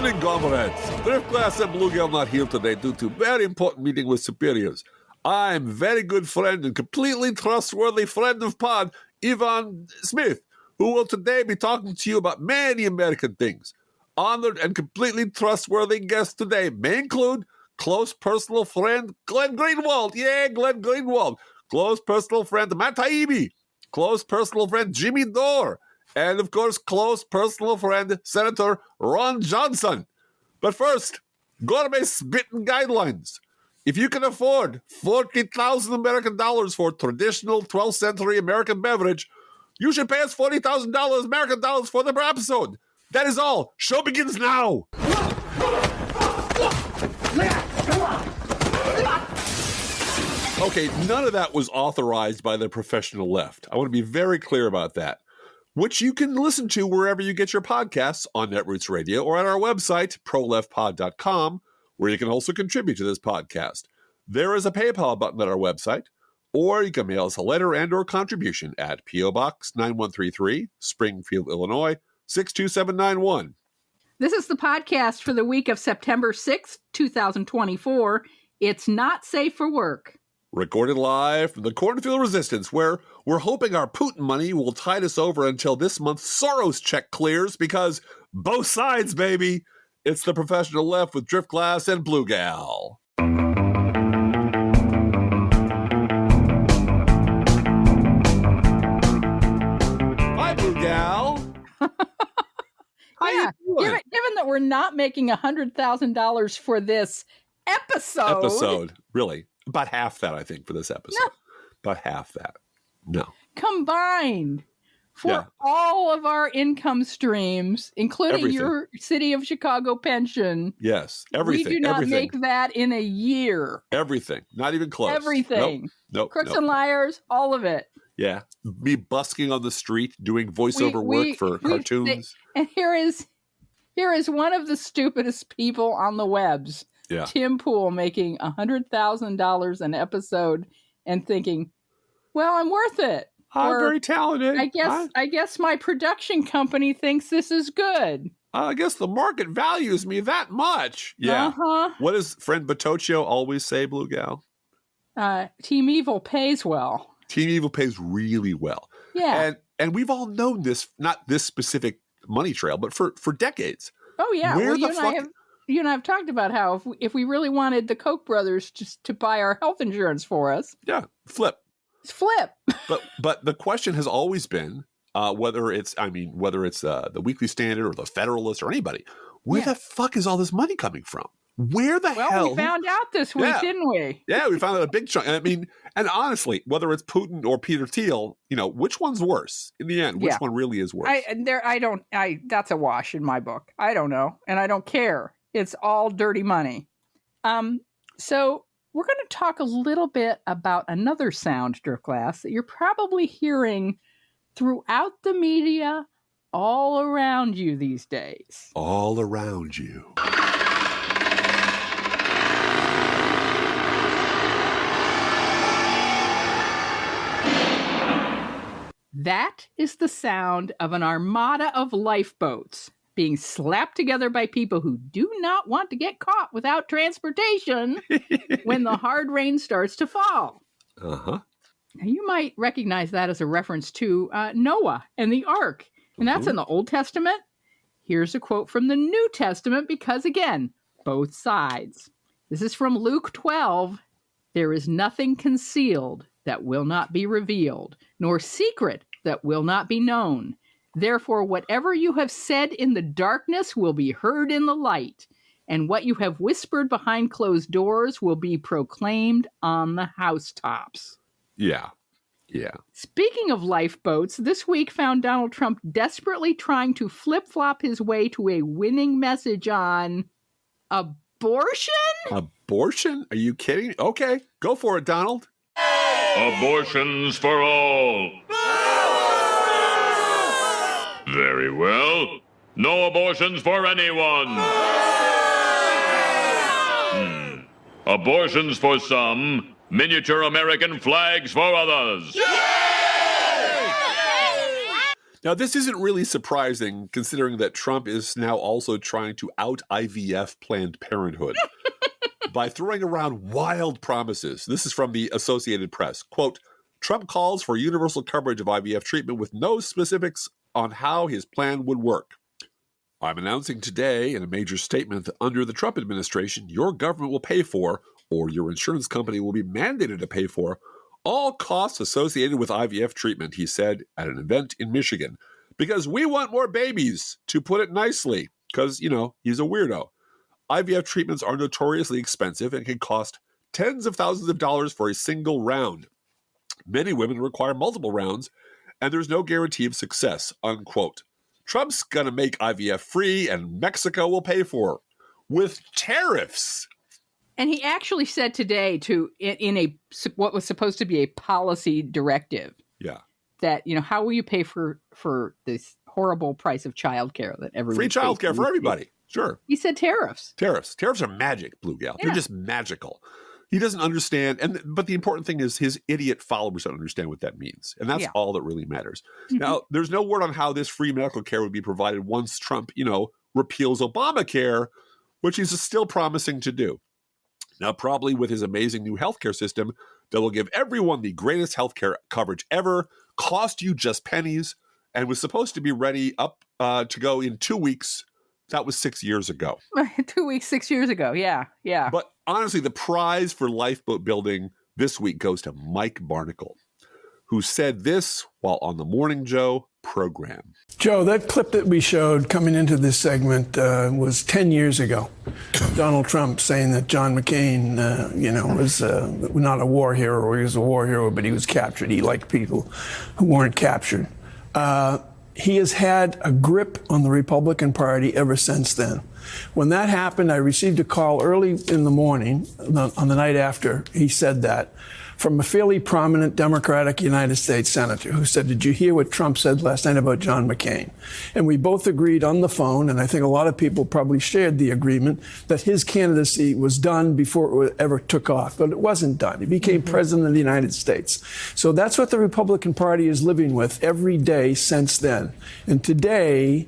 evening, comrades. Driftglass and Bluegill not here today due to very important meeting with superiors. I'm very good friend and completely trustworthy friend of pod, Ivan Smith, who will today be talking to you about many American things. Honored and completely trustworthy guests today may include close personal friend Glenn Greenwald. Yeah, Glenn Greenwald. Close personal friend Matt Taibbi. Close personal friend Jimmy Dore. And, of course, close personal friend Senator Ron Johnson. But first, gourmet spitting guidelines. If you can afford 40,000 American dollars for traditional 12th century American beverage, you should pay us $40,000 American dollars for the episode. That is all. Show begins now. Okay, none of that was authorized by the professional left. I want to be very clear about that, which you can listen to wherever you get your podcasts on Netroots Radio or at our website, proleftpod.com, where you can also contribute to this podcast. There is a PayPal button at our website, or you can mail us a letter and or contribution at P.O. Box 9133, Springfield, Illinois, 62791. This is the podcast for the week of September 6th, 2024. It's not safe for work. Recorded live from the Cornfield Resistance, where we're hoping our Putin money will tide us over until this month's Soros check clears, because both sides, baby. It's the professional left with Driftglass and Bluegal. Hi, Bluegal. How you doing? Given that we're not making $100,000 for this episode. Really. About half that, I think, for this episode. No. About half that. No. Combined for all of our income streams, including your City of Chicago pension. Yes, everything. We do not make that in a year. Everything. Not even close. Everything. Nope. Crooks and liars, all of it. Yeah. Me busking on the street, doing voiceover work for cartoons. And here is one of the stupidest people on the webs. Yeah. Tim Pool making $100,000 an episode and thinking, well, I'm worth it. I'm very talented. I guess my production company thinks this is good. I guess the market values me that much. Yeah. Uh-huh. What does friend Batocchio always say, Bluegal? Team Evil pays well. Team Evil pays really well. Yeah. And we've all known this, not this specific money trail, but for decades. Oh, yeah. You and I have talked about how if we really wanted the Koch brothers just to buy our health insurance for us. Yeah, flip. But the question has always been whether it's the Weekly Standard or the Federalist or anybody, where the fuck is all this money coming from? Where the hell? Well, we found out this week, didn't we? Yeah, we found out a big chunk. I mean, and honestly, whether it's Putin or Peter Thiel, which one's worse in the end? Which one really is worse? That's a wash in my book. I don't know, and I don't care. It's all dirty money. So we're going to talk a little bit about another sound, Driftglass, that you're probably hearing throughout the media all around you these days. All around you. That is the sound of an armada of lifeboats being slapped together by people who do not want to get caught without transportation when the hard rain starts to fall. Uh-huh. Now, you might recognize that as a reference to Noah and the ark, and that's in the Old Testament. Here's a quote from the New Testament because, again, both sides. This is from Luke 12. There is nothing concealed that will not be revealed, nor secret that will not be known. Therefore, whatever you have said in the darkness will be heard in the light, and what you have whispered behind closed doors will be proclaimed on the housetops. Yeah. Speaking of lifeboats, this week found Donald Trump desperately trying to flip-flop his way to a winning message on abortion? Abortion? Are you kidding? Okay, go for it, Donald. Abortions for all. Very well. No abortions for anyone. Abortions for some, miniature American flags for others. Now, this isn't really surprising considering that Trump is now also trying to out IVF Planned Parenthood by throwing around wild promises. This is from the Associated Press. Quote, Trump calls for universal coverage of IVF treatment with no specifics on how his plan would work. I'm announcing today in a major statement that under the Trump administration, your government will pay for, or your insurance company will be mandated to pay for, all costs associated with IVF treatment, he said at an event in Michigan. Because we want more babies, to put it nicely, because, he's a weirdo. IVF treatments are notoriously expensive and can cost tens of thousands of dollars for a single round. Many women require multiple rounds, and there's no guarantee of success, unquote. Trump's going to make IVF free, and Mexico will pay for it with tariffs. And he actually said today in what was supposed to be a policy directive. Yeah. That, how will you pay for this horrible price of childcare that everyone free childcare for everybody. Sure. He said tariffs. Tariffs are magic, Blue Gal. Yeah. They're just magical. He doesn't understand. But the important thing is his idiot followers don't understand what that means. And that's all that really matters. Mm-hmm. Now, there's no word on how this free medical care would be provided once Trump, repeals Obamacare, which he's still promising to do. Now, probably with his amazing new healthcare system that will give everyone the greatest healthcare coverage ever, cost you just pennies, and was supposed to be ready up to go in 2 weeks. That was 6 years ago. 2 weeks, 6 years ago. Yeah. But honestly, the prize for lifeboat building this week goes to Mike Barnicle, who said this while on the Morning Joe program. Joe, that clip that we showed coming into this segment was 10 years ago. Donald Trump saying that John McCain, was not a war hero, or he was a war hero, but he was captured. He liked people who weren't captured. He has had a grip on the Republican Party ever since then. When that happened, I received a call early in the morning, on the night after he said that, from a fairly prominent Democratic United States senator who said, did you hear what Trump said last night about John McCain? And we both agreed on the phone, and I think a lot of people probably shared the agreement, that his candidacy was done before it ever took off. But it wasn't done. He became president of the United States. So that's what the Republican Party is living with every day since then. And today,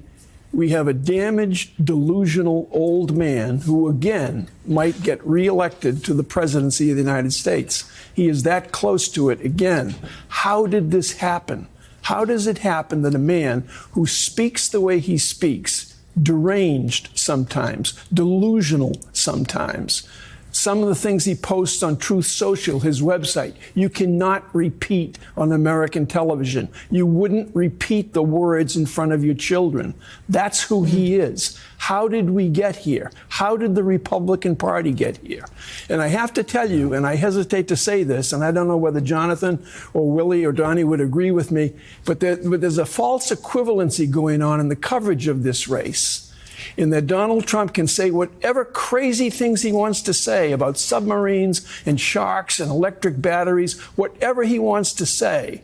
we have a damaged, delusional old man who, again, might get reelected to the presidency of the United States. He is that close to it again. How did this happen? How does it happen that a man who speaks the way he speaks, deranged sometimes, delusional sometimes, some of the things he posts on Truth Social, his website, you cannot repeat on American television. You wouldn't repeat the words in front of your children. That's who he is. How did we get here? How did the Republican Party get here? And I have to tell you, and I hesitate to say this, and I don't know whether Jonathan or Willie or Donnie would agree with me, but there's a false equivalency going on in the coverage of this race, in that Donald Trump can say whatever crazy things he wants to say about submarines and sharks and electric batteries, whatever he wants to say.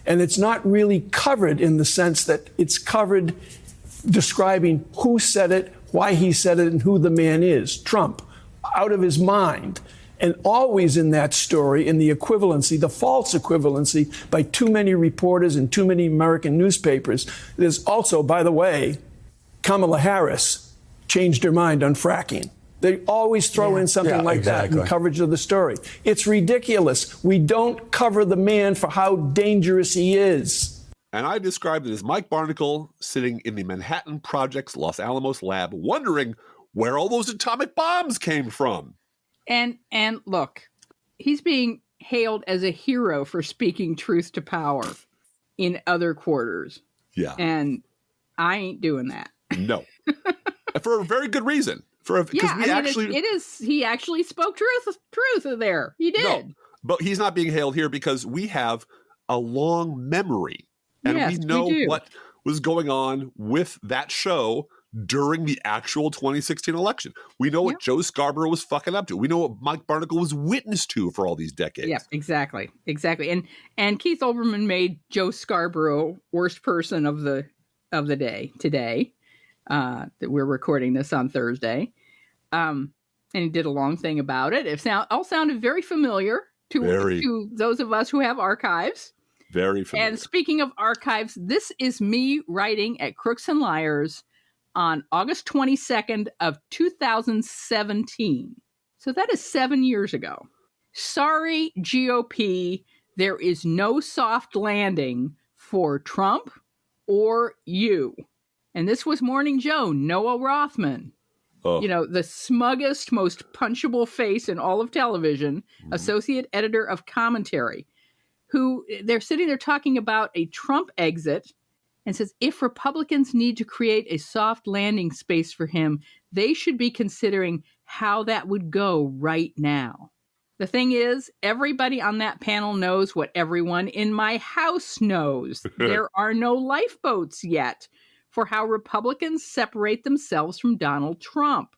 And it's not really covered in the sense that it's covered describing who said it, why he said it, and who the man is. Trump, out of his mind. And always in that story, in the equivalency, the false equivalency by too many reporters and too many American newspapers. There's also, by the way, Kamala Harris changed her mind on fracking. They always throw in something like that in coverage of the story. It's ridiculous. We don't cover the man for how dangerous he is. And I described it as Mike Barnicle sitting in the Manhattan Project's Los Alamos lab, wondering where all those atomic bombs came from. And look, he's being hailed as a hero for speaking truth to power in other quarters. Yeah. And I ain't doing that. No. For a very good reason. He actually spoke truth there. He did. No, but he's not being hailed here because we have a long memory. And we know what was going on with that show during the actual 2016 election. We know what Joe Scarborough was fucking up to. We know what Mike Barnicle was witness to for all these decades. Yeah, exactly. And Keith Olbermann made Joe Scarborough worst person of the day today. That we're recording this on Thursday. And he did a long thing about it. It all sounded very familiar to those of us who have archives. Very familiar. And speaking of archives, this is me writing at Crooks and Liars on August 22nd of 2017. So that is 7 years ago. Sorry, GOP, there is no soft landing for Trump or you. And this was Morning Joe, Noah Rothman. Oh. You know, the smuggest, most punchable face in all of television, associate editor of commentary, who they're sitting there talking about a Trump exit and says, if Republicans need to create a soft landing space for him, they should be considering how that would go right now. The thing is, everybody on that panel knows what everyone in my house knows. There are no lifeboats yet for how Republicans separate themselves from Donald Trump.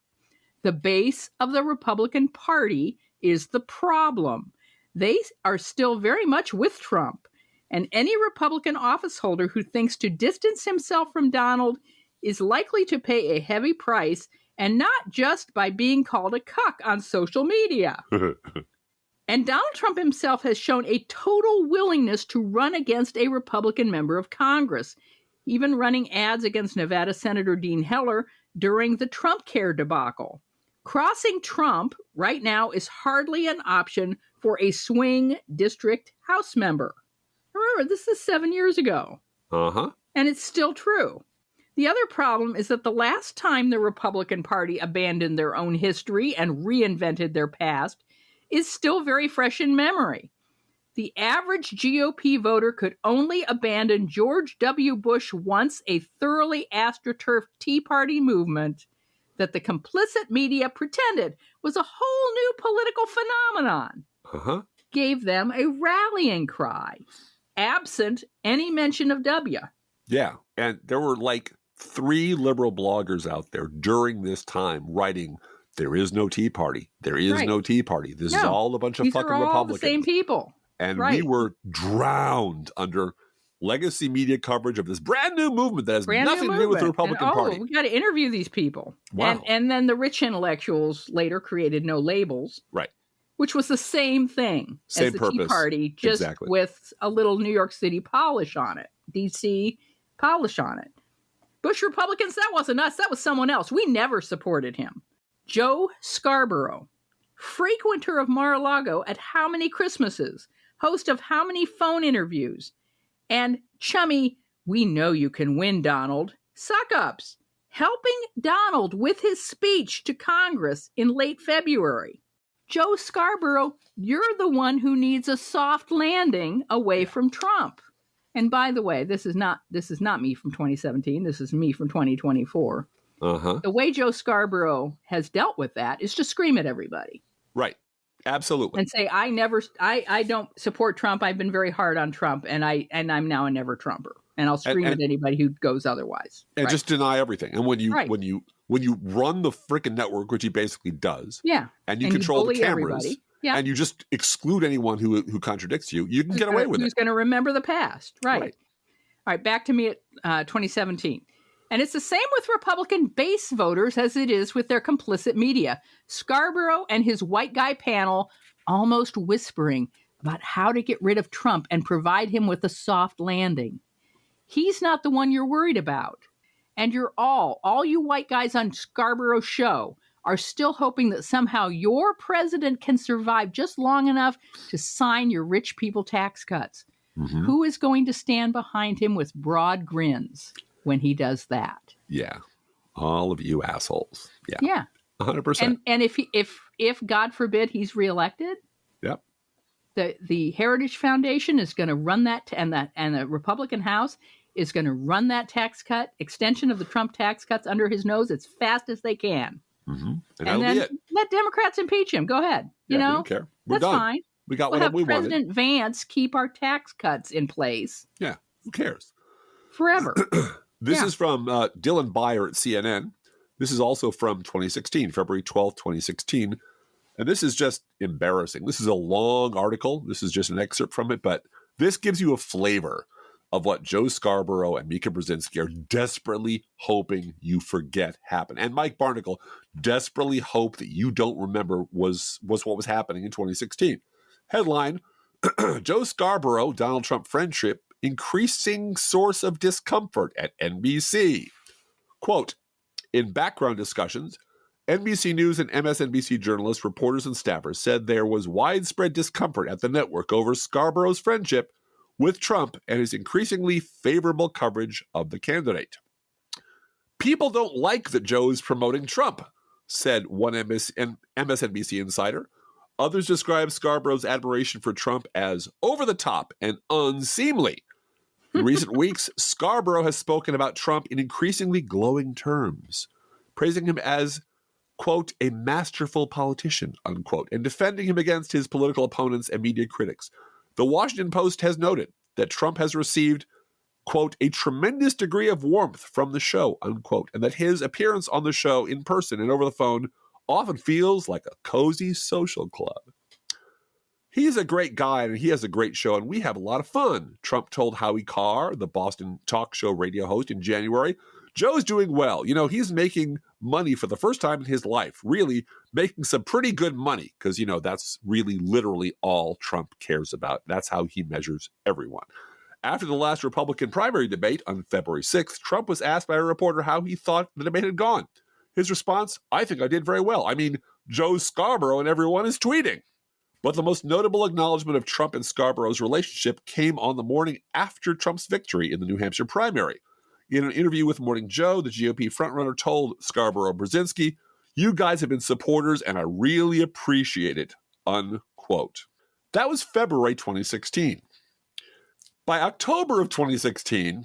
The base of the Republican Party is the problem. They are still very much with Trump. And any Republican officeholder who thinks to distance himself from Donald is likely to pay a heavy price, and not just by being called a cuck on social media. And Donald Trump himself has shown a total willingness to run against a Republican member of Congress, even running ads against Nevada Senator Dean Heller during the Trump Care debacle. Crossing Trump right now is hardly an option for a swing district House member. Remember, this is 7 years ago. Uh-huh. And it's still true. The other problem is that the last time the Republican Party abandoned their own history and reinvented their past is still very fresh in memory. The average GOP voter could only abandon George W. Bush once a thoroughly astroturfed Tea Party movement that the complicit media pretended was a whole new political phenomenon. Uh-huh. Gave them a rallying cry, absent any mention of W. Yeah, and there were like 3 liberal bloggers out there during this time writing, there is no Tea Party. There is no Tea Party. This is all a bunch of fucking Republicans. These are all the same people. And we were drowned under legacy media coverage of this brand new movement that has nothing to do with the Republican Party. We got to interview these people. Wow. And then the rich intellectuals later created No Labels. Right. Which was the same thing as the Tea Party, just with a little New York City polish on it, D.C. polish on it. Bush Republicans, that wasn't us. That was someone else. We never supported him. Joe Scarborough, frequenter of Mar-a-Lago at how many Christmases, host of how many phone interviews, and chummy, we know you can win, Donald, suck-ups, helping Donald with his speech to Congress in late February. Joe Scarborough, you're the one who needs a soft landing away from Trump. And by the way, this is not me from 2017. This is me from 2024. Uh-huh. The way Joe Scarborough has dealt with that is to scream at everybody. Right. Absolutely. And say, I don't support Trump. I've been very hard on Trump, and I'm now a never Trumper. And I'll scream at anybody who goes otherwise. And just deny everything. And when you run the frickin' network, which he basically does, and you control the cameras, and you just exclude anyone who contradicts you, you can get away with it. Who's going to remember the past? Right. All right, back to me at 2017. And it's the same with Republican base voters as it is with their complicit media. Scarborough and his white guy panel almost whispering about how to get rid of Trump and provide him with a soft landing. He's not the one you're worried about. And you're all you white guys on Scarborough's show are still hoping that somehow your president can survive just long enough to sign your rich people tax cuts. Mm-hmm. Who is going to stand behind him with broad grins when he does that? Yeah. All of you assholes. Yeah. Yeah. 100%. And if God forbid he's reelected, yep. The Heritage Foundation is going to run that, and the Republican House is going to run that tax cut, extension of the Trump tax cuts under his nose as fast as they can. Mm-hmm. And then let Democrats impeach him. Go ahead. We don't care. We're That's done. fine. We got we'll what we wanted. President Vance keep our tax cuts in place. Yeah. Who cares? Forever. This is from Dylan Beyer at CNN. This is also from 2016, February 12th, 2016. And this is just embarrassing. This is a long article. This is just an excerpt from it, but this gives you a flavor of what Joe Scarborough and Mika Brzezinski are desperately hoping you forget happened. And Mike Barnicle desperately hope that you don't remember was what was happening in 2016. Headline, Joe Scarborough, Donald Trump friendship, increasing source of discomfort at NBC. Quote, in background discussions, NBC News and MSNBC journalists, reporters, and staffers said there was widespread discomfort at the network over Scarborough's friendship with Trump and his increasingly favorable coverage of the candidate. People don't like that Joe is promoting Trump, said one MSNBC insider. Others describe Scarborough's admiration for Trump as over-the-top and unseemly. In recent weeks, Scarborough has spoken about Trump in increasingly glowing terms, praising him as, quote, a masterful politician, unquote, and defending him against his political opponents and media critics. The Washington Post has noted that Trump has received, quote, a tremendous degree of warmth from the show, unquote, and that his appearance on the show in person and over the phone often feels like a cozy social club. He's a great guy and he has a great show and we have a lot of fun, Trump told Howie Carr, the Boston talk show radio host, in January. Joe's doing well. You know, he's making money for the first time in his life, really making some pretty good money because, you know, that's really literally all Trump cares about. That's how he measures everyone. After the last Republican primary debate on February 6th, Trump was asked by a reporter how he thought the debate had gone. His response, I think I did very well. I mean, Joe Scarborough and everyone is tweeting. But the most notable acknowledgement of Trump and Scarborough's relationship came on the morning after Trump's victory in the New Hampshire primary. In an interview with Morning Joe, the GOP frontrunner told Scarborough-Brzezinski, you guys have been supporters and I really appreciate it, unquote. That was February 2016. By October of 2016,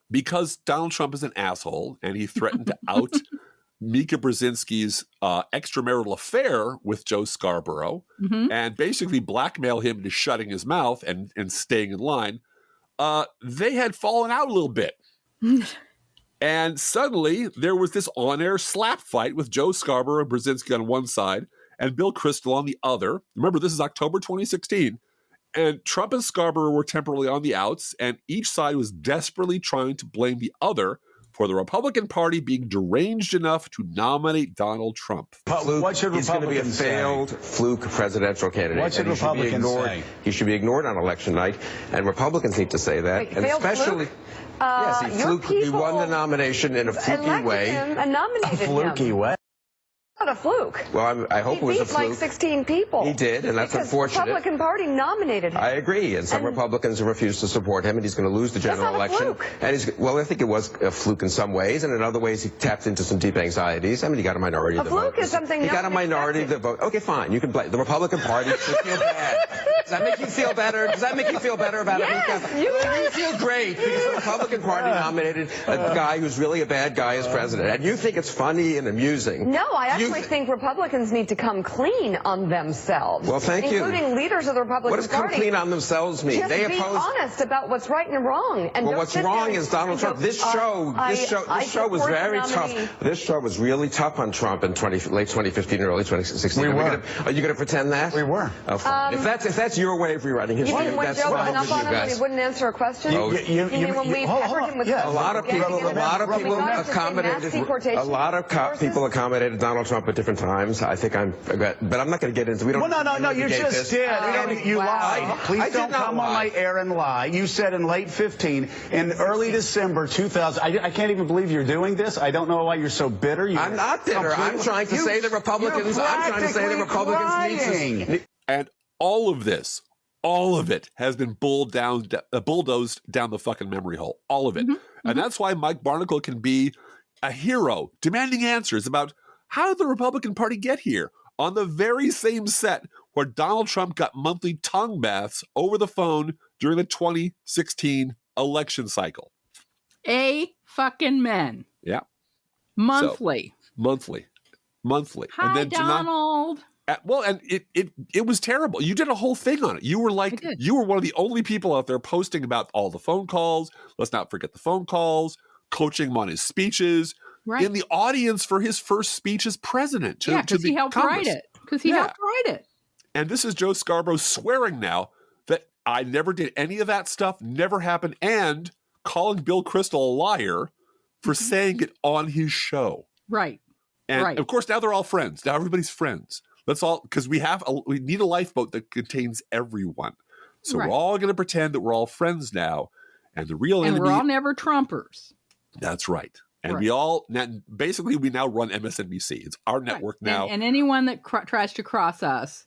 because Donald Trump is an asshole and he threatened to out Mika Brzezinski's extramarital affair with Joe Scarborough and basically blackmail him into shutting his mouth and staying in line, they had fallen out a little bit. And suddenly there was this on-air slap fight with Joe Scarborough and Brzezinski on one side and Bill Kristol on the other. Remember, this is October 2016. And Trump and Scarborough were temporarily on the outs, and each side was desperately trying to blame the other for the Republican Party being deranged enough to nominate Donald Trump. What should Republicans say? He's going to be a failed fluke presidential candidate. What should Republicans say? He should be ignored on election night, and Republicans need to say that. Wait, and especially, yes, he won the nomination in a fluky way. And nominated A fluky him. way. Not a fluke. Well, I hope it was a fluke. He beat like 16 people. He did, and that's because unfortunate. The Republican Party nominated him. I agree, and some Republicans have refused to support him, and he's going to lose the general election. Fluke. And well, I think it was a fluke in some ways, and in other ways he tapped into some deep anxieties. I mean, he got a minority of the vote. A fluke is something he got a minority of the vote. Okay, fine. You can blame the Republican Party. Should feel bad. Does that make you feel better? Does that make you feel better about yes, it? You feel great because the Republican Party nominated a guy who's really a bad guy as president, and you think it's funny and amusing. No, I actually think Republicans need to come clean on themselves. Well, thank you. Including leaders of the Republican Party. What does come clean on themselves mean? Just They be oppose. honest about what's right and wrong. And well, what's wrong is Donald Trump. This show was very tough. This show was really tough on Trump in late 2015 and early 2016. We were. Are you going to pretend that? We were. Oh, fine. If that's your way of rewriting history, You mean when that's Joe fine went up with on you him and he guys. wouldn't answer a question? Oh, You mean when we peppered him with yeah. A lot of people accommodated Donald Trump at different times. I think but I'm not going to get into. We don't. Well, no, you just did. You lied. I Please did don't not come on lie. my air and lie. You said in late 15, in early December 2000. I can't even believe you're doing this. I don't know why you're so bitter. I'm not bitter. I'm trying to say the Republicans. I'm trying to say the Republicans need to. And all of it has been bulldozed down the fucking memory hole. All of it. And that's why Mike Barnicle can be a hero demanding answers about how did the Republican Party get here on the very same set where Donald Trump got monthly tongue baths over the phone during the 2016 election cycle. Fucking men. Yeah. Monthly. Monthly. Hi, and then Donald. And it was terrible. You did a whole thing on it. You were like, you were one of the only people out there posting about all the phone calls. Let's not forget the phone calls, coaching him on his speeches, in the audience for his first speech as president. Because he helped write it. Helped write it. And this is Joe Scarborough swearing now that I never did any of that stuff, never happened, and calling Bill Kristol a liar for saying it on his show. Right. And of course, now they're all friends. Now everybody's friends. Let's all, because we need a lifeboat that contains everyone. So Right. we're all going to pretend that we're all friends now. And the real And enemy... we're all never Trumpers. That's right. And Right. we all... Basically, we now run MSNBC. It's our network now. And anyone that tries to cross us,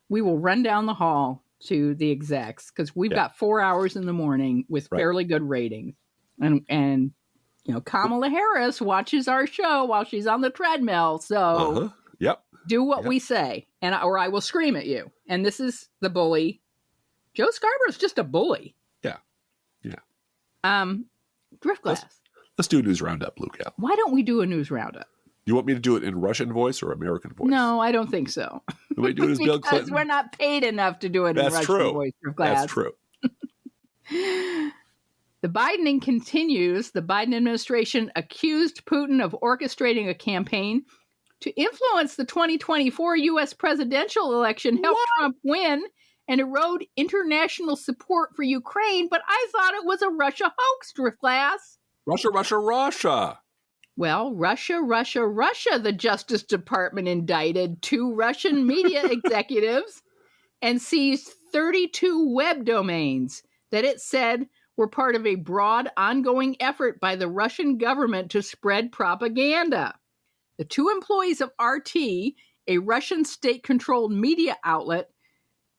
we will run down the hall to the execs because we've got 4 hours in the morning with fairly good ratings. And Kamala Harris watches our show while she's on the treadmill. So do what we say, or I will scream at you. And this is the bully. Joe Scarborough's just a bully. Yeah. Driftglass. Let's do a news roundup, Blue Gal. Why don't we do a news roundup? You want me to do it in Russian voice or American voice? No, I don't think so. You want me to do it as Bill Because Clinton? we're not paid enough to do it in Russian voice, Driftglass. That's true. The Bidening continues. The Biden administration accused Putin of orchestrating a campaign to influence the 2024 U.S. presidential election, help Trump win, and erode international support for Ukraine. But I thought it was a Russia hoax, Driftglass. Russia. Well, Russia. The Justice Department indicted 2 Russian media executives and seized 32 web domains that it said were part of a broad, ongoing effort by the Russian government to spread propaganda. The 2 employees of RT, a Russian state-controlled media outlet,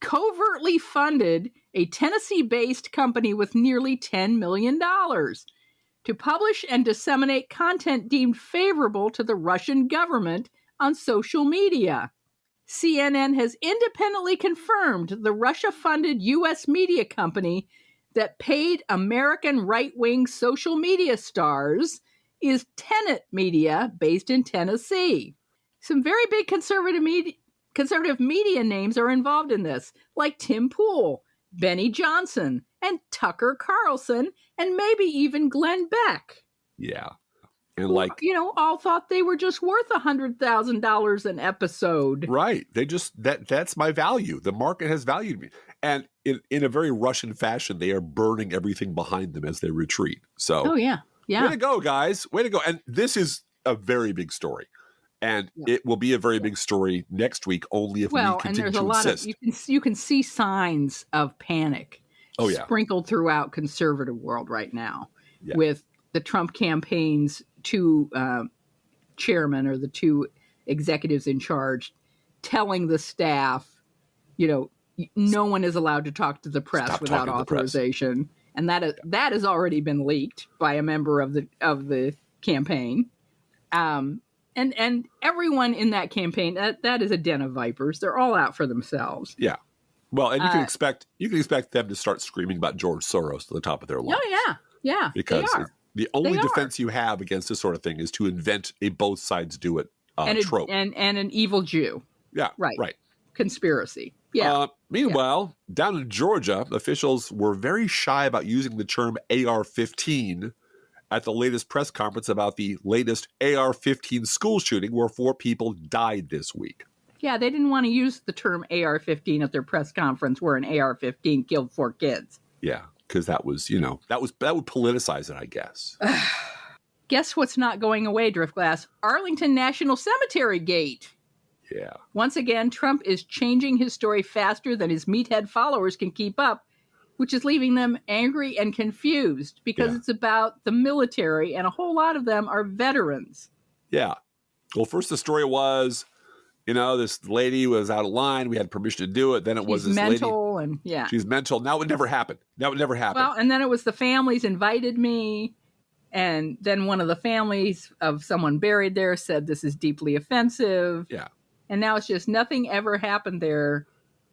covertly funded a Tennessee-based company with nearly $10 million to publish and disseminate content deemed favorable to the Russian government on social media. CNN has independently confirmed the Russia-funded U.S. media company that paid American right-wing social media stars is Tenet Media, based in Tennessee. Some very big conservative media names are involved in this, like Tim Pool, Benny Johnson, and Tucker Carlson, and maybe even Glenn Beck. Yeah. And who, all thought they were just worth $100,000 an episode. Right. They just, that's my value. The market has valued me. And in a very Russian fashion, they are burning everything behind them as they retreat. So, way to go, guys. Way to go. And this is a very big story. And it will be a very big story next week, only if we continue to insist. You can see signs of panic sprinkled throughout conservative world right now with the Trump campaign's 2 chairmen or the 2 executives in charge telling the staff, no one is allowed to talk to the press without authorization. And that has already been leaked by a member of the campaign. And everyone in that campaign, that is a den of vipers. They're all out for themselves. Yeah. Well, and you can expect them to start screaming about George Soros at the top of their lungs. Oh, yeah. Because the only defense you have against this sort of thing is to invent a both sides do it trope. And an evil Jew. Yeah. Right. Conspiracy. Yeah. Meanwhile, down in Georgia, officials were very shy about using the term AR-15 at the latest press conference about the latest AR-15 school shooting where 4 people died this week. Yeah, they didn't want to use the term AR-15 at their press conference where an AR-15 killed 4 kids. Yeah, because that would politicize it, I guess. Guess what's not going away, Driftglass? Arlington National Cemetery Gate. Yeah. Once again, Trump is changing his story faster than his meathead followers can keep up, which is leaving them angry and confused because it's about the military, and a whole lot of them are veterans. Yeah. Well, first the story was, this lady was out of line. We had permission to do it. Then it was this mental lady. And she's mental. Now it would never happen. Well, and then it was the families invited me. And then one of the families of someone buried there said this is deeply offensive. Yeah. And now it's just nothing ever happened there.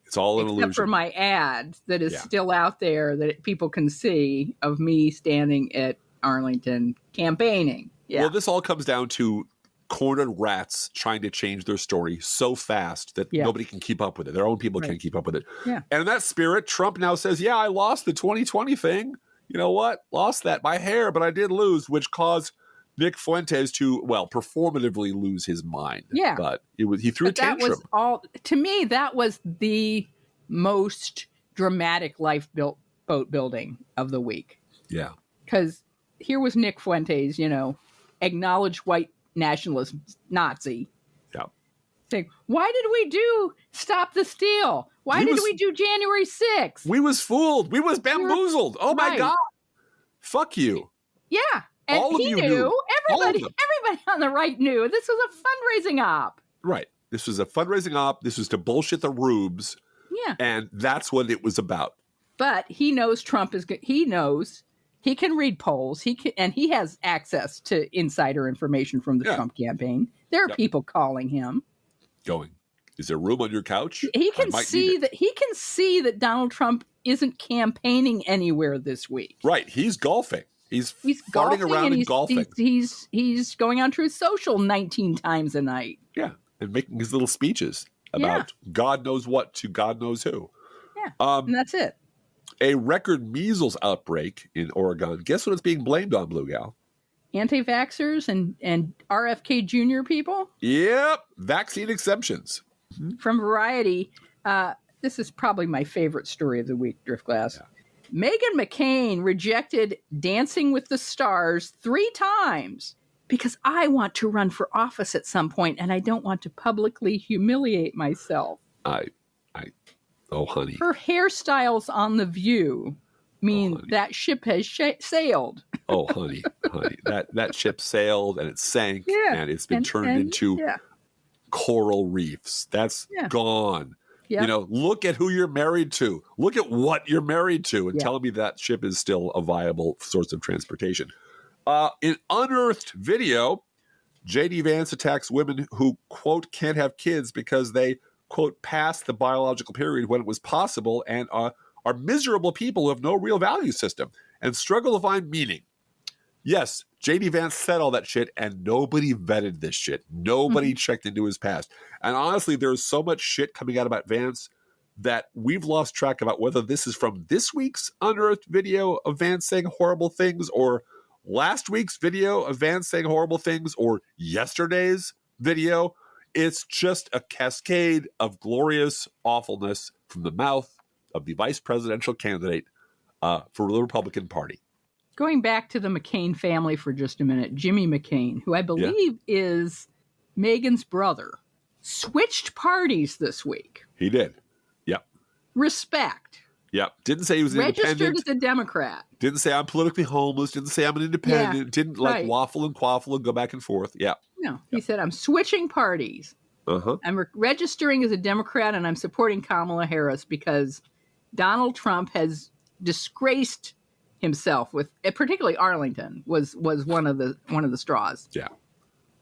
It's all an illusion. Except for my ad that is still out there that people can see of me standing at Arlington campaigning. Yeah. Well, this all comes down to cornered rats trying to change their story so fast that nobody can keep up with it. Their own people can't keep up with it. Yeah. And in that spirit, Trump now says, I lost the 2020 thing. You know what? Lost that by hair, but I did lose, which caused Nick Fuentes to, performatively lose his mind. Yeah. But he threw a tantrum. To me, that was the most dramatic lifeboat building of the week. Yeah. Because here was Nick Fuentes, acknowledged white nationalist Nazi. Yeah. saying, why did we do Stop the Steal? Why did we do January 6th? We was fooled. We was bamboozled. Oh, my God. Fuck you. Yeah. And all of he you knew. Everybody on the right knew. This was a fundraising op. Right. This was a fundraising op. This was to bullshit the rubes. Yeah. And that's what it was about. But he knows Trump is good. He knows he can read polls. He has access to insider information from the Trump campaign. There are people calling him. Going, is there room on your couch? He can see that Donald Trump isn't campaigning anywhere this week. Right. He's golfing. He's farting around and golfing. He's going on Truth Social 19 times a night. Yeah. And making his little speeches about God knows what to God knows who. Yeah. And that's it. A record measles outbreak in Oregon. Guess what it's being blamed on, Blue Gal? Anti-vaxxers and RFK Jr. people? Yep. Vaccine exemptions. From Variety, this is probably my favorite story of the week, Driftglass. Yeah. Meghan McCain rejected Dancing with the Stars 3 times because I want to run for office at some point and I don't want to publicly humiliate myself. Oh, honey. Her hairstyles on The View mean that ship has sailed. Oh, honey. That ship sailed and it sank and it's been turned into coral reefs. That's gone. Yep. You know, look at who you're married to. Look at what you're married to and tell me that ship is still a viable source of transportation. In unearthed video, J.D. Vance attacks women who, quote, can't have kids because they, quote, passed the biological period when it was possible and are miserable people who have no real value system and struggle to find meaning. Yes, J.D. Vance said all that shit, and nobody vetted this shit. Nobody checked into his past. And honestly, there's so much shit coming out about Vance that we've lost track about whether this is from this week's unearthed video of Vance saying horrible things or last week's video of Vance saying horrible things or yesterday's video. It's just a cascade of glorious awfulness from the mouth of the vice presidential candidate for the Republican Party. Going back to the McCain family for just a minute, Jimmy McCain, who I believe is Meghan's brother, switched parties this week. He did. Yep. Respect. Yep. Didn't say he was an independent. Registered as a Democrat. Didn't say I'm politically homeless. Didn't say I'm an independent. Yeah, didn't waffle and quaffle and go back and forth. Yeah. No. He said, I'm switching parties. I'm registering as a Democrat and I'm supporting Kamala Harris because Donald Trump has disgraced himself with, particularly Arlington was one of the straws. Yeah.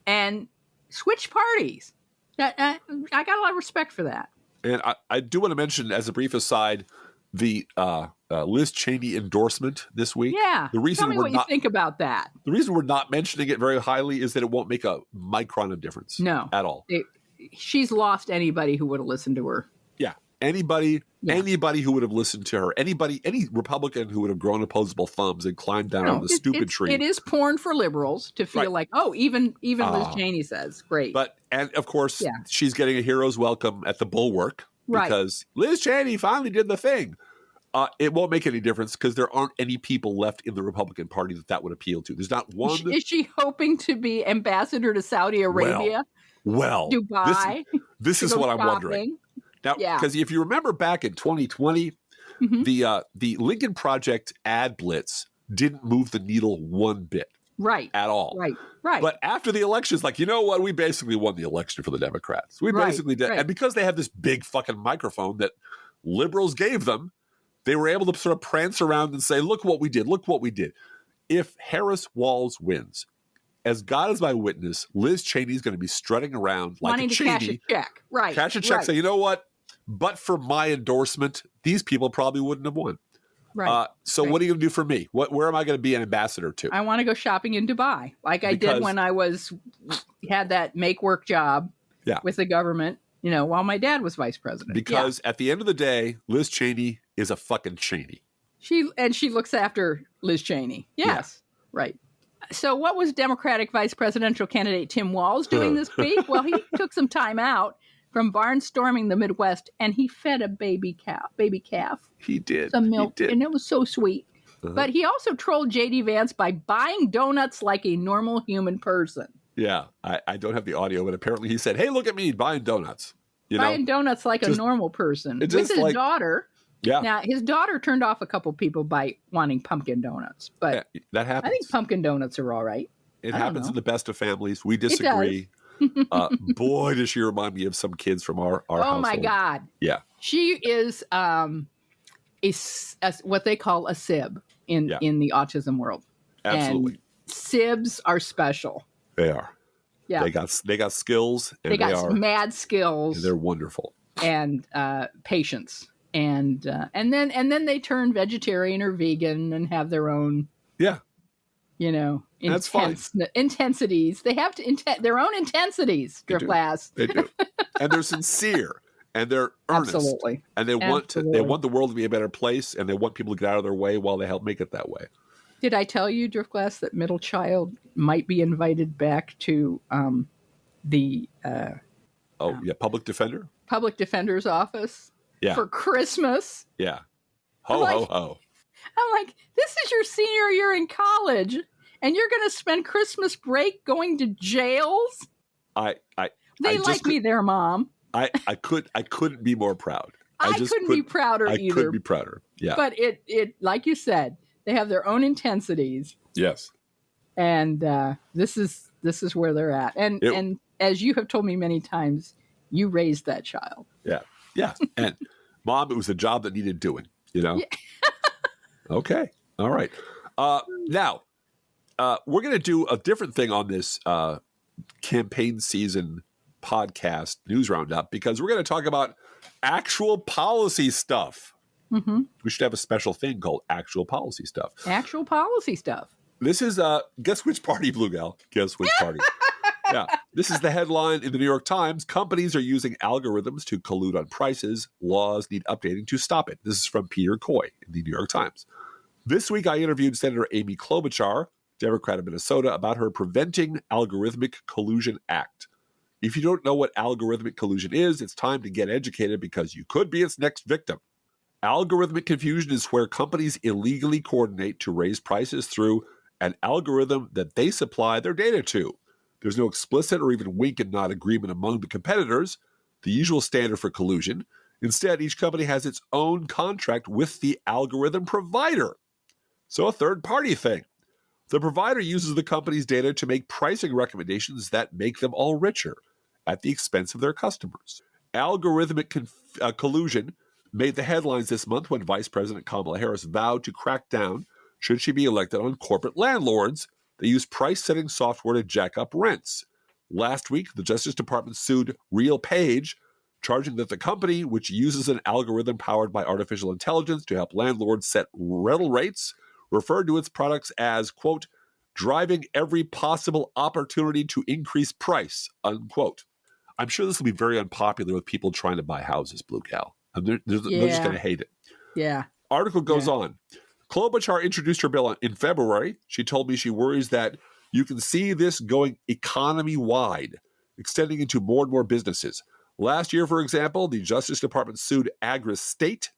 And switch parties. I got a lot of respect for that. And I do want to mention, as a brief aside, the Liz Cheney endorsement this week. Yeah. Tell me what you think about that. The reason we're not mentioning it very highly is that it won't make a micron of difference. No. At all. She's lost anybody who would have listened to her. Yeah. Anybody who would have listened to her, any Republican who would have grown opposable thumbs and climbed down on the stupid tree. It is porn for liberals to feel like, even Liz Cheney says, great. And of course, she's getting a hero's welcome at the Bulwark because Liz Cheney finally did the thing. It won't make any difference because there aren't any people left in the Republican Party that would appeal to. There's not one. Is she hoping to be ambassador to Saudi Arabia? Well, Dubai. This is what I'm wondering. Now, because if you remember back in 2020, the Lincoln Project ad blitz didn't move the needle one bit. Right. At all. Right. But after the election, it's like, you know what? We basically won the election for the Democrats. We basically did. And because they have this big fucking microphone that liberals gave them, they were able to sort of prance around and say, look what we did. Look what we did. If Harris Walz wins, as God is my witness, Liz Cheney is going to be strutting around like wanting a Cheney. Cash a check. Right. Cash a check. Say, you know what? But for my endorsement, these people probably wouldn't have won. Right. So what are you going to do for me? Where am I going to be an ambassador to? I want to go shopping in Dubai, like I did when I had that make work job with the government, while my dad was vice president. Because at the end of the day, Liz Cheney is a fucking Cheney. She looks after Liz Cheney. Yes. Yeah. Right. So what was Democratic vice presidential candidate Tim Walz doing this week? Well, he took some time out from barnstorming the Midwest, and he fed a baby calf. He did. Some milk, and it was so sweet. But he also trolled J.D. Vance by buying donuts like a normal human person. Yeah, I don't have the audio, but apparently he said, "Hey, look at me buying donuts." Buying donuts like a normal person with his daughter. Yeah. Now, his daughter turned off a couple people by wanting pumpkin donuts, but that happens. I think pumpkin donuts are all right. It happens in the best of families. We disagree. Boy, does she remind me of some kids from our household. Oh my God. Yeah. She is what they call a sib in the autism world. Absolutely. And sibs are special. They are. Yeah. They got skills. And they got mad skills. And they're wonderful. And patience. And then they turn vegetarian or vegan and have their own that's fine. Intensities. They have their own intensities, Driftglass. They do. And they're sincere and they're earnest. Absolutely. And they want the world to be a better place, and they want people to get out of their way while they help make it that way. Did I tell you, Driftglass, that middle child might be invited back to the public defender? Public defender's office for Christmas. Yeah. Ho, ho, ho. I'm like, this is your senior year in college, and you're going to spend Christmas break going to jails? They like me there, Mom. I couldn't be more proud. I couldn't be prouder either. I couldn't be prouder. Yeah. But it like you said, they have their own intensities. Yes. And this is where they're at. And as you have told me many times, you raised that child. Yeah. Yeah. And Mom, it was a job that needed doing, Yeah. Okay. All right. Now, we're going to do a different thing on this campaign season podcast news roundup, because we're going to talk about actual policy stuff. Mm-hmm. We should have a special thing called actual policy stuff. Actual policy stuff. This is, guess which party, Blue Gal? Guess which party? Yeah. This is the headline in the New York Times. Companies are using algorithms to collude on prices. Laws need updating to stop it. This is from Peter Coy in the New York Times. This week, I interviewed Senator Amy Klobuchar, Democrat of Minnesota, about her Preventing Algorithmic Collusion Act. If you don't know what algorithmic collusion is, it's time to get educated, because you could be its next victim. Algorithmic confusion is where companies illegally coordinate to raise prices through an algorithm that they supply their data to. There's no explicit or even wink and nod agreement among the competitors, the usual standard for collusion. Instead, each company has its own contract with the algorithm provider. So a third-party thing. The provider uses the company's data to make pricing recommendations that make them all richer at the expense of their customers. Algorithmic collusion made the headlines this month when Vice President Kamala Harris vowed to crack down, should she be elected, on corporate landlords that use price-setting software to jack up rents. Last week, the Justice Department sued RealPage, charging that the company, which uses an algorithm powered by artificial intelligence to help landlords set rental rates, referred to its products as, quote, driving every possible opportunity to increase price, unquote. I'm sure this will be very unpopular with people trying to buy houses, Blue Gal. They're just going to hate it. Yeah. Article goes on. Klobuchar introduced her bill in February. She told me she worries that you can see this going economy-wide, extending into more and more businesses. Last year, for example, the Justice Department sued AgriStats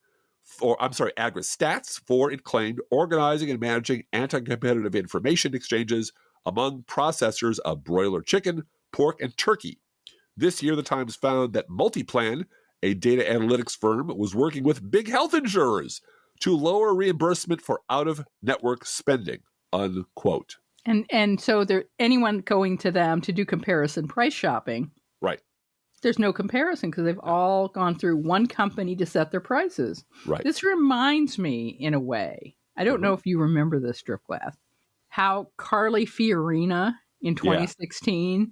for, it claimed, organizing and managing anti-competitive information exchanges among processors of broiler chicken, pork, and turkey. This year, the Times found that Multiplan, a data analytics firm, was working with big health insurers to lower reimbursement for out-of-network spending, unquote. And so anyone going to them to do comparison price shopping, right? There's no comparison because they've all gone through one company to set their prices. Right. This reminds me, in a way, I don't know if you remember this, Driftglass, how Carly Fiorina in 2016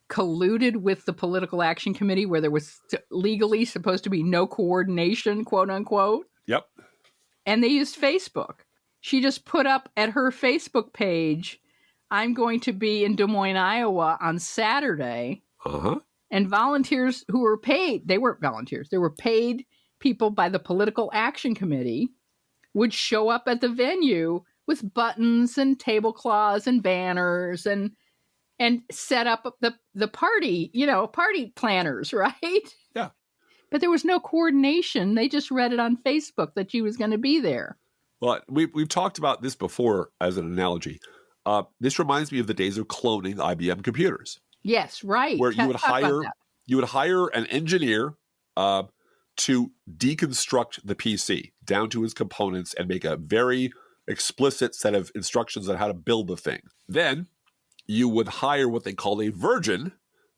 colluded with the Political Action Committee, where there was legally supposed to be no coordination, quote unquote. Yep. And they used Facebook. She just put up at her Facebook page, I'm going to be in Des Moines, Iowa on Saturday. Uh-huh. And volunteers who were paid, they weren't volunteers, they were paid people by the Political Action Committee, would show up at the venue with buttons and tablecloths and banners and set up the party, party planners, right? Yeah. But there was no coordination. They just read it on Facebook that she was going to be there. Well, we've talked about this before as an analogy. This reminds me of the days of cloning IBM computers. Yes, right. Where you would hire an engineer to deconstruct the PC down to its components and make a very explicit set of instructions on how to build the thing. Then you would hire what they call a virgin,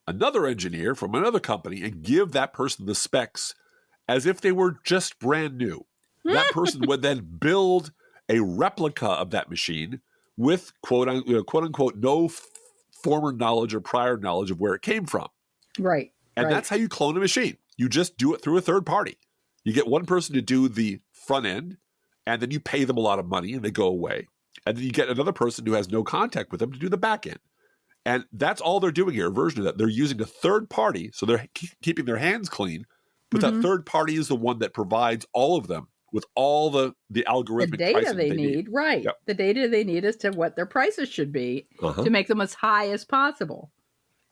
another engineer from another company, and give that person the specs as if they were just brand new. That person would then build a replica of that machine with quote unquote no former knowledge or prior knowledge of where it came from. Right. And that's how you clone a machine. You just do it through a third party. You get one person to do the front end, and then you pay them a lot of money and they go away. And then you get another person who has no contact with them to do the back end. And that's all they're doing here, a version of that. They're using a third party, so they're keeping their hands clean, but that third party is the one that provides all of them with all the algorithmic data pricing they need. Right. Yep. The data they need as to what their prices should be to make them as high as possible.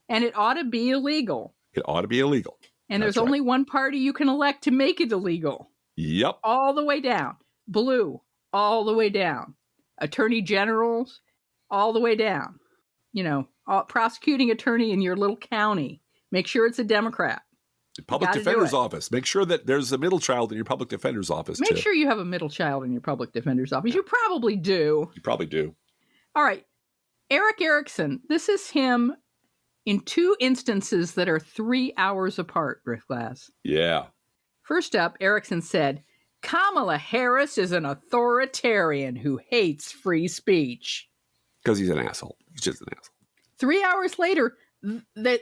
And it ought to be illegal. It ought to be illegal. And there's only one party you can elect to make it illegal. Yep. All the way down. Blue, all the way down. Attorney generals, all the way down. You know, prosecuting attorney in your little county. Make sure it's a Democrat. The public defender's office. Make sure that there's a middle child in your public defender's office. Make sure you have a middle child in your public defender's office. You probably do. You probably do. All right. Eric Erickson. This is him in two instances that are 3 hours apart, Driftglass. Yeah. First up, Erickson said, Kamala Harris is an authoritarian who hates free speech. Because he's an asshole. He's just an asshole. 3 hours later,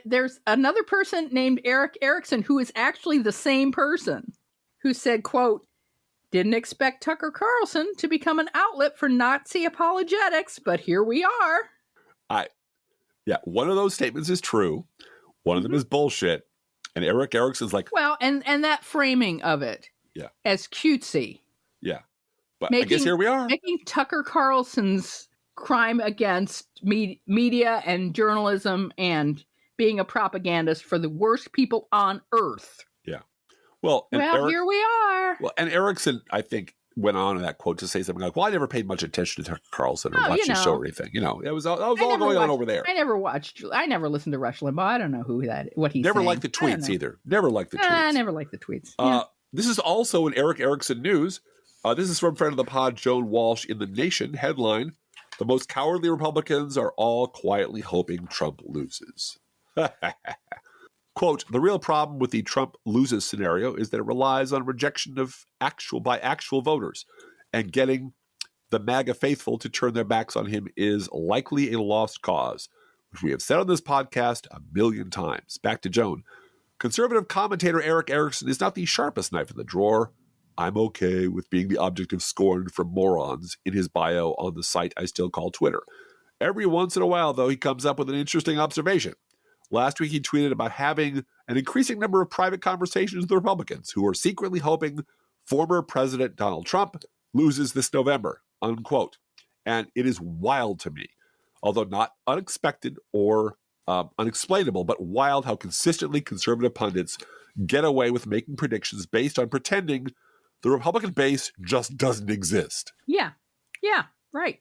there's another person named Eric Erickson who is actually the same person who said, quote, didn't expect Tucker Carlson to become an outlet for Nazi apologetics, but here we are. Yeah, one of those statements is true. One of them is bullshit. And Eric Erickson's like... Well, and that framing of it as cutesy. Yeah. But I guess here we are. Making Tucker Carlson's crime against media and journalism and being a propagandist for the worst people on earth. Yeah. Well, here we are. Well, and Erickson, I think, went on in that quote to say something like, well, I never paid much attention to Tucker Carlson or watched his show or anything. You know, that was all going on over there. I never listened to Rush Limbaugh. I don't know what he's never saying. liked the tweets either. Never liked the tweets. I never liked the tweets. Yeah. This is also in Eric Erickson news. This is from friend of the pod, Joan Walsh, in The Nation. Headline, the most cowardly Republicans are all quietly hoping Trump loses. Quote, the real problem with the Trump loses scenario is that it relies on rejection of by actual voters, and getting the MAGA faithful to turn their backs on him is likely a lost cause, which we have said on this podcast 1,000,000 times. Back to Joan. Conservative commentator Eric Erickson is not the sharpest knife in the drawer. I'm okay with being the object of scorn from morons in his bio on the site I still call Twitter. Every once in a while, though, he comes up with an interesting observation. Last week, he tweeted about having an increasing number of private conversations with Republicans who are secretly hoping former President Donald Trump loses this November, unquote. And it is wild to me, although not unexpected or unexplainable, but wild how consistently conservative pundits get away with making predictions based on pretending the Republican base just doesn't exist. Yeah, right.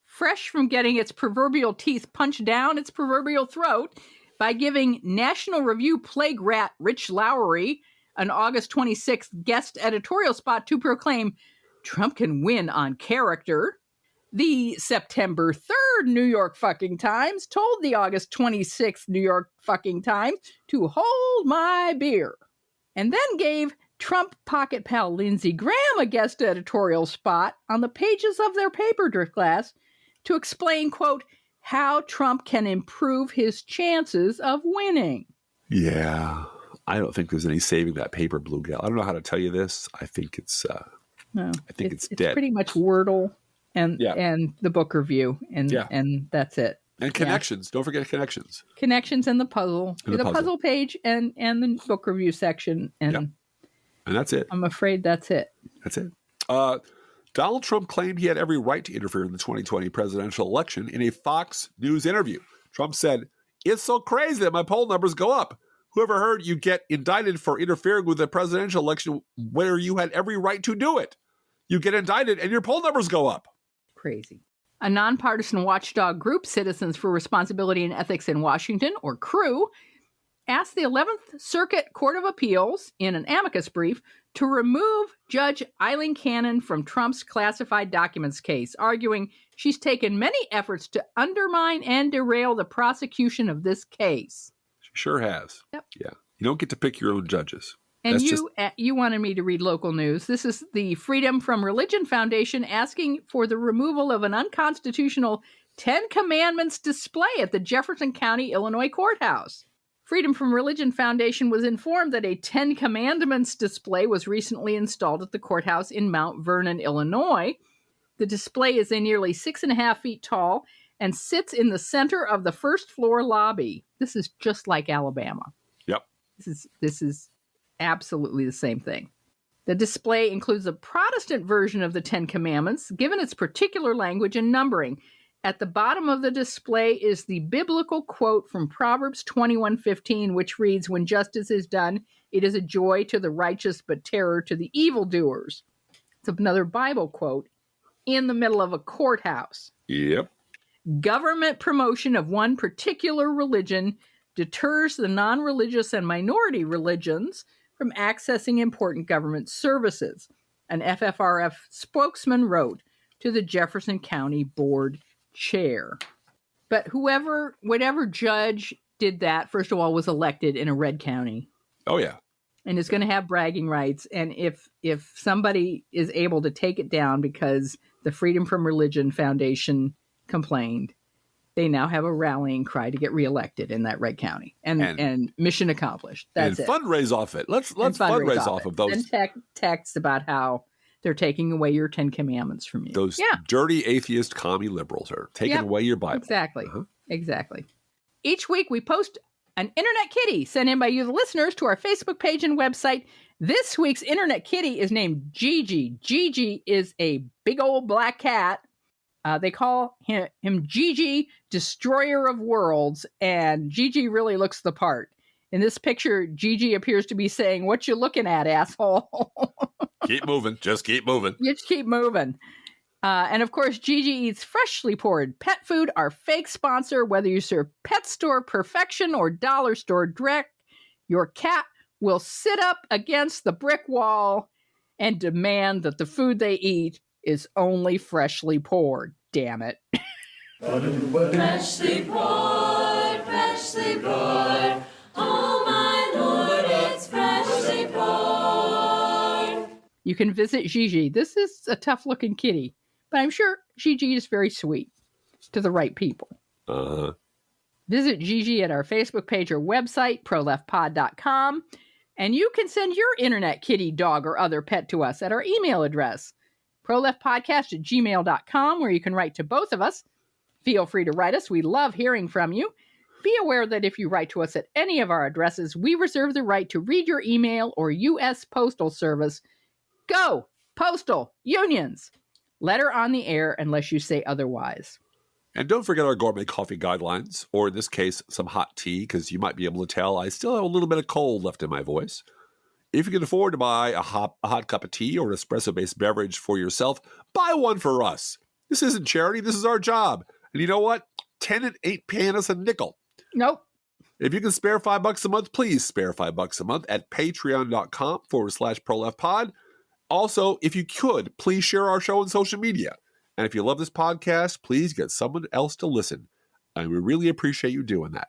Fresh from getting its proverbial teeth punched down its proverbial throat by giving National Review plague rat Rich Lowry an August 26th guest editorial spot to proclaim Trump can win on character, the September 3rd New York fucking Times told the August 26th New York fucking Times to hold my beer, and then gave Trump pocket pal Lindsey Graham a guest editorial spot on the pages of their paper, Driftglass, to explain, quote, how Trump can improve his chances of winning. Yeah, I don't think there's any saving that paper, Blue Gal. I don't know how to tell you this. I think it's no, I think it's dead. It's pretty much Wordle and the book review, and that's it. And connections. Don't forget connections. Connections and the puzzle. The puzzle page and the book review section. And that's it. I'm afraid that's it. That's it. Donald Trump claimed he had every right to interfere in the 2020 presidential election in a Fox News interview. Trump said, it's so crazy that my poll numbers go up. Whoever heard you get indicted for interfering with the presidential election where you had every right to do it? You get indicted and your poll numbers go up. Crazy. A nonpartisan watchdog group, Citizens for Responsibility and Ethics in Washington, or CREW, asked the 11th Circuit Court of Appeals in an amicus brief to remove Judge Eileen Cannon from Trump's classified documents case, arguing she's taken many efforts to undermine and derail the prosecution of this case. She sure has. Yep. Yeah. You don't get to pick your own judges. And you wanted me to read local news. This is the Freedom from Religion Foundation asking for the removal of an unconstitutional 10 Commandments display at the Jefferson County, Illinois courthouse. Freedom from Religion Foundation was informed that a 10 Commandments display was recently installed at the courthouse in Mount Vernon, Illinois. The display is a nearly 6.5 feet tall and sits in the center of the first floor lobby. This is just like Alabama. Yep. This is absolutely the same thing. The display includes a Protestant version of the 10 Commandments, given its particular language and numbering. At the bottom of the display is the biblical quote from Proverbs 21:15, which reads, "When justice is done, it is a joy to the righteous, but terror to the evildoers." It's another Bible quote in the middle of a courthouse. Yep. Government promotion of one particular religion deters the non-religious and minority religions from accessing important government services, an FFRF spokesman wrote to the Jefferson County Board chair. But whatever judge did that, first of all, was elected in a red county. Oh, yeah. And is going to have bragging rights. And if somebody is able to take it down because the Freedom from Religion Foundation complained, they now have a rallying cry to get reelected in that red county. And mission accomplished. That's it. Fundraise off it. Let's fundraise off of those. And text about how they're taking away your 10 Commandments from you. Those dirty atheist commie liberals are taking away your Bible. Exactly. Exactly. Each week we post an Internet Kitty sent in by you, the listeners, to our Facebook page and website. This week's Internet Kitty is named Gigi. Gigi is a big old black cat. They call him Gigi, Destroyer of Worlds, and Gigi really looks the part. In this picture, Gigi appears to be saying, "What you looking at, asshole?" Keep moving. Just keep moving. Just keep moving. And of course, Gigi eats freshly poured pet food, our fake sponsor. Whether you serve pet store perfection or dollar store direct, your cat will sit up against the brick wall and demand that the food they eat is only freshly poured. Damn it. Freshly poured, freshly poured. Oh my Lord, it's freshly poured. You can visit Gigi. This is a tough-looking kitty, but I'm sure Gigi is very sweet to the right people. Uh-huh. Visit Gigi at our Facebook page or website, proleftpod.com, and you can send your internet kitty, dog, or other pet to us at our email address, proleftpodcast@gmail.com, where you can write to both of us. Feel free to write us. We love hearing from you. Be aware that if you write to us at any of our addresses, we reserve the right to read your email or U.S. Postal Service. Go, Postal Unions! Letter on the air unless you say otherwise. And don't forget our gourmet coffee guidelines, or in this case, some hot tea, because you might be able to tell I still have a little bit of cold left in my voice. If you can afford to buy a hot cup of tea or an espresso-based beverage for yourself, buy one for us. This isn't charity. This is our job. And you know what? 10 ain't paying us a nickel. Nope. If you can spare $5 a month, please spare $5 a month at patreon.com/proleftpod. Also, if you could, please share our show on social media. And if you love this podcast, please get someone else to listen. And we really appreciate you doing that.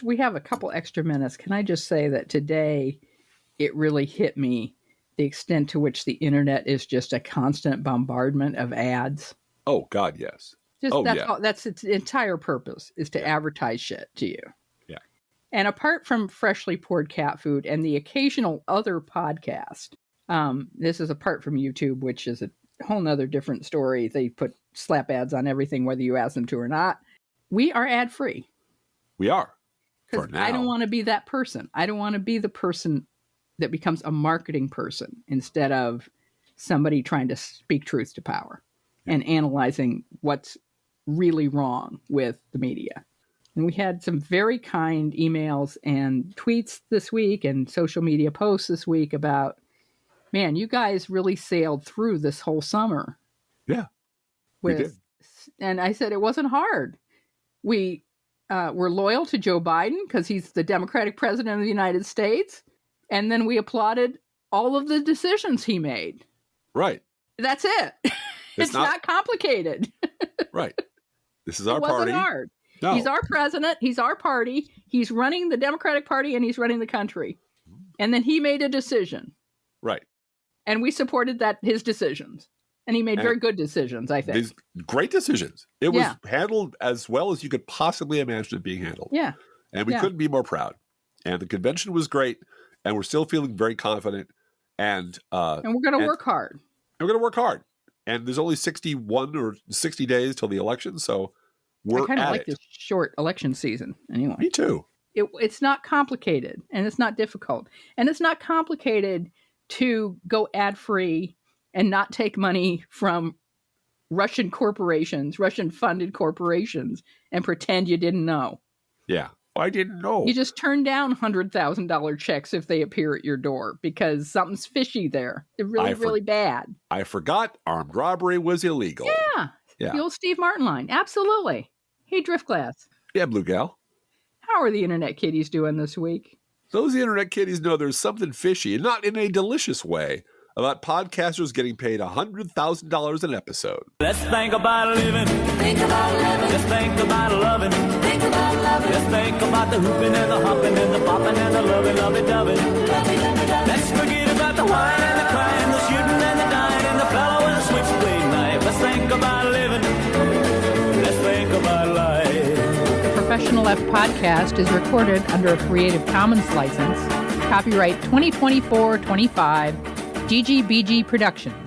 We have a couple extra minutes. Can I just say that today it really hit me the extent to which the internet is just a constant bombardment of ads. Oh, God, yes. That's its entire purpose, is to advertise shit to you. Yeah. And apart from freshly poured cat food and the occasional other podcast, this is apart from YouTube, which is a whole nother different story. They put slap ads on everything, whether you ask them to or not. We are ad free. We are. Because I don't want to be that person. I don't want to be the person that becomes a marketing person instead of somebody trying to speak truth to power and analyzing what's really wrong with the media. And we had some very kind emails and tweets this week and social media posts this week about, man, you guys really sailed through this whole summer. Yeah. With Yes. And I said it wasn't hard. We were loyal to Joe Biden because he's the Democratic president of the United States. And then we applauded all of the decisions he made. Right. That's it. It's not complicated. Right. This is our party. It wasn't hard. No. He's our president. He's our party. He's running the Democratic Party and he's running the country. And then he made a decision. Right. And we supported his decisions. And he made very good decisions, I think. These great decisions. It was handled as well as you could possibly imagine it being handled. Yeah. And we couldn't be more proud. And the convention was great. And we're still feeling very confident. And we're going to work hard. And we're going to work hard. And there's only 61 or 60 days till the election. So we're I kind of at like it. this short election season anyway. Me too. It's not complicated and it's not difficult. And it's not complicated to go ad-free and not take money from Russian corporations, Russian-funded corporations, and pretend you didn't know. Yeah. I didn't know. You just turn down $100,000 checks if they appear at your door because something's fishy there. They're really bad. I forgot armed robbery was illegal. Yeah. The old Steve Martin line. Absolutely. Hey, Driftglass. Yeah, Blue Gal. How are the Internet Kitties doing this week? Those Internet Kitties know there's something fishy, and not in a delicious way, about podcasters getting paid $100,000 an episode. Let's think about living. Think about living. Let's think about loving. Think about loving. Let's think about the hooping and the hopping and the popping and the lovey-dovey. Lovey-dovey-dovey. Let's forget about the wine and the crying, the shooting and the dying, and the fellow with the switchblade knife. Let's think about living. Let's think about life. The Professional Left podcast is recorded under a Creative Commons license. Copyright 2024-25, GGBG Productions.